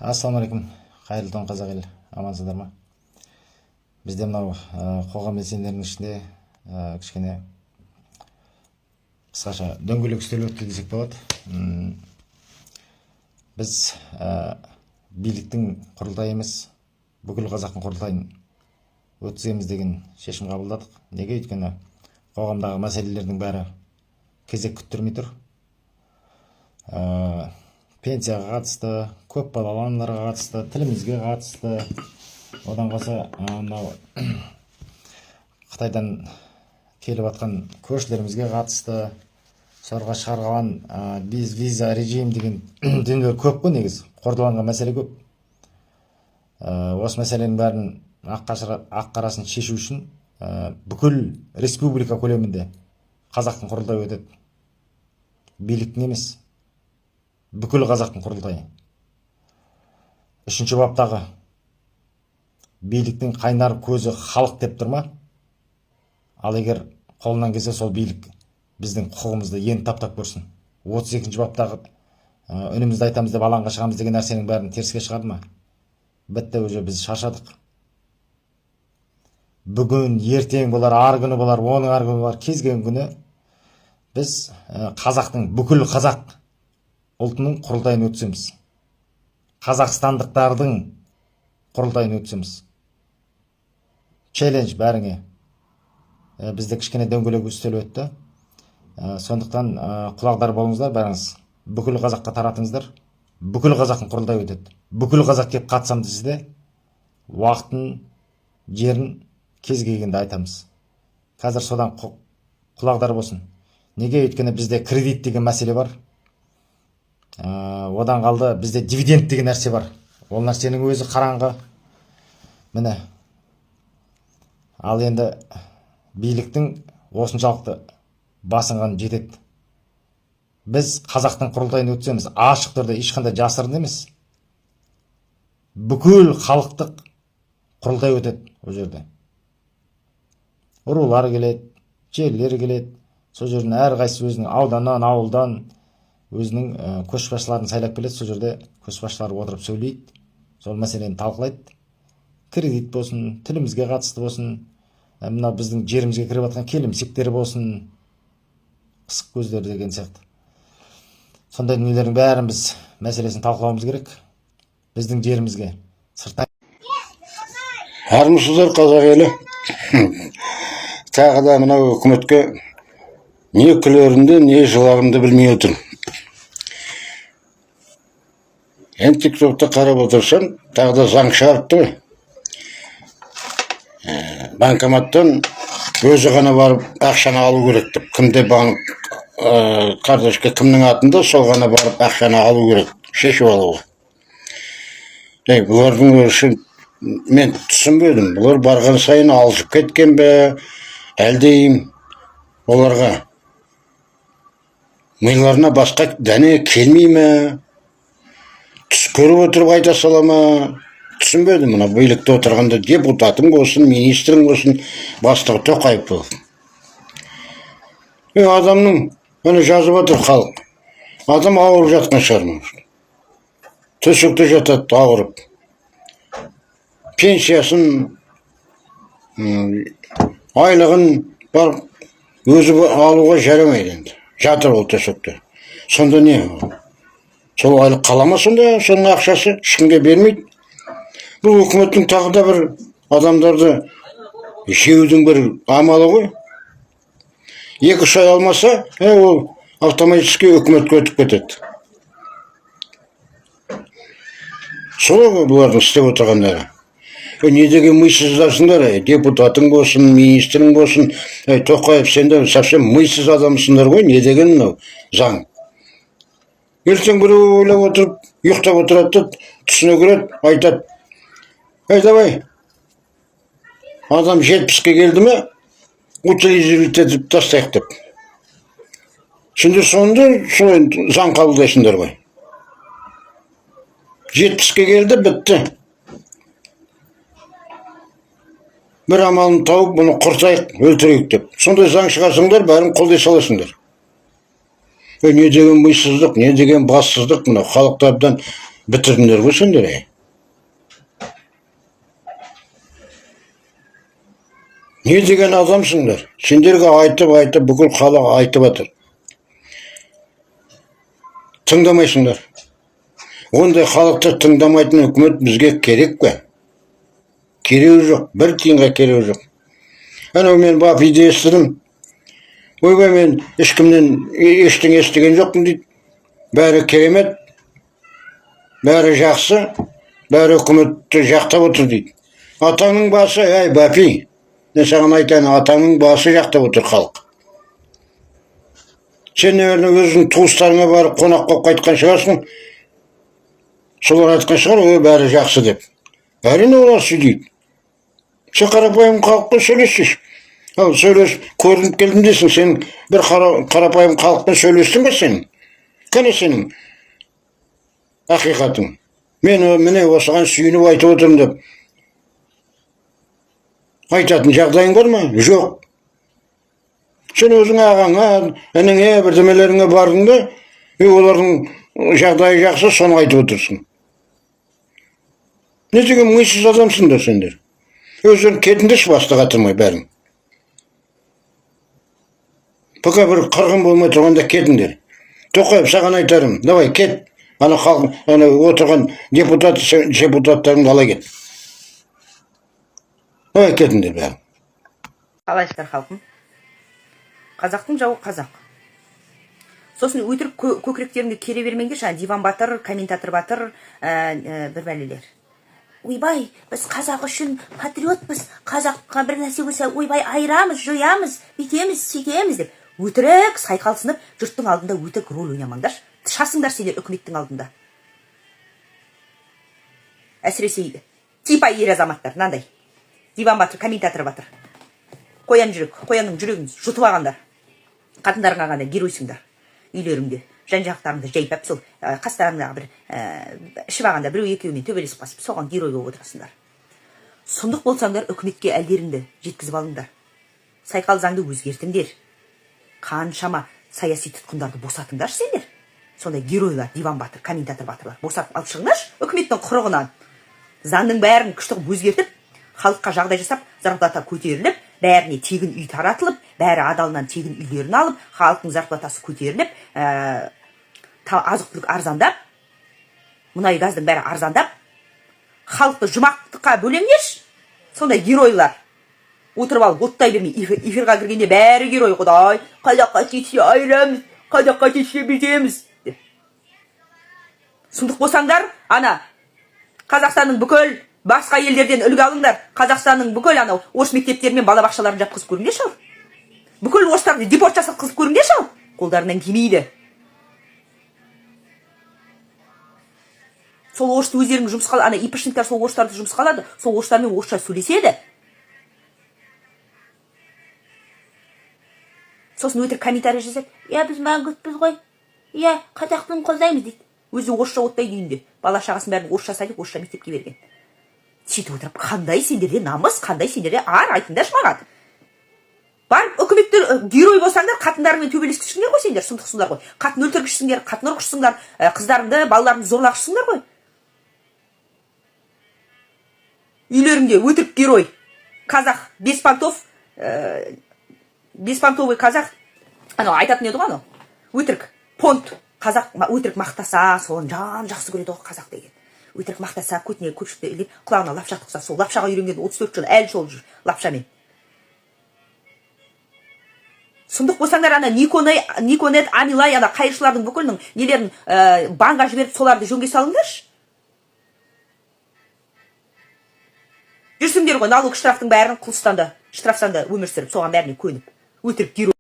Ассалаумағалейкум, қайырлы таң қазақ ел, амансыздар ма? Бізде мынау қоғам белсенділерінің ішінде кішкене қысқаша дөңгелек үстел өтті десек болады. Біз биліктің құрылтайы емес, бүкіл қазақтың құрылтайын өткіземіз деген шешім қабылдадық. Неге? Өйткені қоғамдағы мәселелердің бәрі кезек күттірмей тұр. Пенсияға қатысты, көп балалы аналарға қатысты, тілімізге қатысты, одан қоса мынау Қытайдан келіп жатқан көршілерімізге қатысты, соларға шығарылған виза режим деген дүниелер көп қой негізі. Қордаланған мәселе көп. Осы мәселенің бәрін ақ қарасын шешу үшін бүкіл республика көлемінде қазақтың құрылтайы өтеді. Биліктің емес, бүкіл қазақтың құрылтайы. Үшінші баптағы биліктің қайнар көзі халық деп тұр ма? Ал егер қолынан келсе сол билік біздің құқығымызды енді таптап көрсін. 32-ші баптағы үнімізді айтамыз деп алаңға шығамыз деген нәрсенің бәрін теріске шығарды ма? Бітті, уже біз шаршадық. Бүгін, ертең болар, ар күні болар, оның ар күні болар, кез келген күні біз қазақтың, бүкіл қазақ ұлтының құрылтайын өтсеміз. Қазақстандықтардың құрылтайын өтсеміз. Челлендж бәріңе. Бізде кішкене дөңгелек үстел өтті. Сондықтан құлағдар болыңыздар бәріңіз. Бүкіл қазаққа таратыңыздар. Бүкіл қазақтың құрылтайы өтеді. Бүкіл қазақ кеп қатысам десе, уақытын, жерін кез келгенде айтамыз. Қазір содан құлағдар болсын. Неге? Өйткені бізде кредит деген мәселе бар. Одан қалды бізде дивиденд деген нәрсе бар. Ол нәрсенің өзі қараңғы. Міне. Ал енді биліктің осыншалықты басынған жетеді. Біз қазақтың құрылтайын өтсеміз, ашық түрде, ешқандай жасырын емес. Бүкіл халықтық құрылтай өтеді ол жерде. Рулар келеді, жерлер келеді. Сол жердің әрқайсысы өзінің ауданнан, ауылдан өзінің көшбасшыларын сайлап келеді. Сол жерде көшбасшылар отырып сөйлейді. Сол мәселені талқылайды. Кредит болсын, тілімізге қатысты болсын, мына біздің жерімізге кіріп жатқан келімсектер болсын, қысық көздер деген сияқты. Сондай дүниелердің бәрін біз мәселесін талқылауымыз керек. Біздің жерімізге сырттан. Армысыздар қазақ елі. Тағы да мынау үкіметке не күлерімді, не жыларымды білмей отыр. Енді тиктокта қарап отырсам, тағы да заң шығарыпты ғой. Банкоматтан өзі ғана барып ақшаны алу керек деп. Кімде банк карточка кімнің атында, сол ғана барып ақшаны алу керек. Шешіп алуға. Бұлардың үшін мен түсінбедім. Бұлар барған сайын алжып кеткен бе, әлдейім оларға миларына басқа дәне келмей ме, түс көріп отырып айта сала ма, түсінбедім. Мына билікте отырғанда депутатың болсын, министрің болсын, бастығы Тоқаев болды. Адамның оны жазып отыр халық. Адам ауырып жатқан шығар. Төсекте жатады ауырып. Пенсиясын, айлығын бар өзі алуға жарамайды енді. Жатыр ол төсекте. Сонда не? Сол айлық қалама сонда, соның ақшасы ешкімге бермейді. Бұл үкіметтің тағы да бір адамдарды жеудің бір амалы ғой. 2-3 ай алмаса, ол автоматически үкіметке өтіп кетеді. Солай бұлардың істеп отырғандары. Не деген миссыздарсыңдар, депутатың болсын, министрің болсын, Тоқаев, сендер совсем миссыз адамсыңдар ғой, не деген мынау заң. Ертең біреу ойлап отырып, ұйықтап отырады, түсіне кіреді, айтады: давай, адам 70-ке келді ме, утилизировать етіп тастайық деп. Сендер сонда солай заң қабылдайсыңдар ғой. 70-ке келді, бітті. Бір амалын тауып, бұны құртайық, өлтірейік деп. Сондай заң шығарсыңдар, бәрін қолдай саласыңдар. Не деген миссыздық, не деген бассыздық, мына халықтардан бітірдіңдер ғой сендер. Не деген адамсыңдар? Сендерге айтып бүкіл халық айтып жатыр. Тыңдамайсыңдар. Ондай халықты тыңдамайтын үкімет бізге керек пе? Керегі жоқ, бір тиынға керегі жоқ. Анау мен Бапиді естідім. Ойбай, мен ешкімнен ештеңе естіген жоқпын дейді. Бәрі керемет, бәрі жақсы, бәрі үкіметті жақтап отыр дейді. Атаңның басы, әй Бапи, мен саған айтайын, атаңның басы жақтап отыр халық. Сен наверное өзің туыстарыңа барып қонақ болып қайтқан шығарсың. Солар айтқан шығар, бәрі жақсы деп. Әрине олар сөйлейді. Сен қарапайым халықпен сөйлесесің. Ал көрініп келдім дейсің, сен бір қарапайым халықпен сөйлестің ба сен? Қане сенің ақиқатың? Мен міне осыған сүйініп айтып отырмын деп айтатын жағдайың бар ма? Жоқ. Сен өзің ағаңа, ініңе, бірдемелеріңе бардың да, олардың жағдайы жақсы, соны айтып отырсың. Не деген миссіз адамсыңдар сендер? Өздерің кетіңдерші басты қатырмай бәрің. Пока бір қырғын болмай тұрғанда кетіңдер. Тоқаев, саған айтарым, давай кет. Ана отырған депутаттарыңды ала кет. Давай кетіңдер бәрің. Қалайсыздар халқым? Қазақтың жауы қазақ. Сосын өтірік көкіректеріңді кере бермеңдер, жаңа Диван Батыр, комментатор Батыр, бір бәлелер. Ойбай, біз қазақ үшін патриотпыз, қазаққа бір нәрсе болса, ойбай, айырамыз, жоямыз, бүйтеміз, сөйтеміз деп. Өтірік сайқалсынып, жұрттың алдында өтірік рөл ойнамаңдар. Шасыңдар сендер үкіметтің алдында. Әсіресе типа ер азаматтар, мынандай. Диван Батыр, комментатор Батыр. Қоян жүрек, қоянның жүрегін жұтып алғандар. Қатындарыңа ғана геройсыңдар. Үйлеріңде, жан-жақтарыңды жайпап, сол қастарыңдағы бір ішіп алғанда біреу екеуімен төбелесіп қасып, соған герой болып отырасыңдар. Сұмдық болсаңдар, үкіметке әлдеріңді жеткізіп алыңдар. Сайқал заңды өзгертіңдер. Қаншама саяси тұтқындарды босатыңдар сендер. Сондай геройлар, Диван Батыр, комментатор Батырлар босатып алып шығыңдаршы үкіметтің құрығынан. Заңның бәрін күшті өзгертіп, халыққа жағдай жасап, зарплата көтеріліп, бәріне тегін үй таратылып, бәрі адалынан тегін үйлерін алып, халықтың зарплатасы көтеріліп, азық-түлік арзандап, мұнай газдың бәрі арзандап, халықты жұмақтыққа бөлеңдерші. Сондай геройлар отырып алып оттай бермей, эфирға кіргенде бәрі герой, құдай, қазаққа жетсе айырамыз, қазаққа жетсе бүйтеміз. Сұмдық болсаңдар, ана Қазақстанның бүкіл басқа елдерден үлгі алыңдар. Қазақстанның бүкіл анау орыс мектептерімен балабақшаларын жапқызып көріңдерші. Бүкіл орыстарды депорт жасатқызып көріңдерші. Қолдарынан келмейді. Сол орысты өздерінің жұмысқа алады, ана ипишниктер сол орыстарды жұмысқа алады, сол орыстармен орысша сөйлеседі. Сосын өтірік комментарий жазады. Біз мәңгүтпіз ғой. Қазақтың қолдаймыз дейді. Өзі орысша оттай дейінде. Бала шағасын бәрін орысша сайлап, орысша мектепке берген. Сөйтіп отырып, қандай сендерде намыс, қандай сендерде ар, айтыңдаршы маған. Барып үкіметтер герой болсаңдар, қатындарыңмен төбелескішсіңдер ғой сендер, сұмдықсыңдар ғой. Қатын өлтіргішсіңдер, қатын ұрғышсыңдар, қыздарыңды, балаларыңды зорлағышсыңдар ғой. Үйлеріңде өтірік герой. Қазақ, беспонтовый қазақ. Анау айтатын еді ғой анау. Өтірік понт. Қазақ өтірік мақтаса, соны жан жақсы көреді ғой қазақ деген. Өтірік мақтаса, көтіне көпшікті іліп, құлағына лапша тұқса, сол лапшаға үйренген 34 жыл әлі сол жүр лапшамен. Сұмдық болсаңдар, ана Никонет, Амилай, ана қайыршылардың бүкілінің нелерін банға жіберіп, соларды жөнге салыңдаршы. Жүрсіңдер ғой, налог штрафтың бәрін штрафсанда өмір сүріп, соған бәріне көніп. Өтірік герой.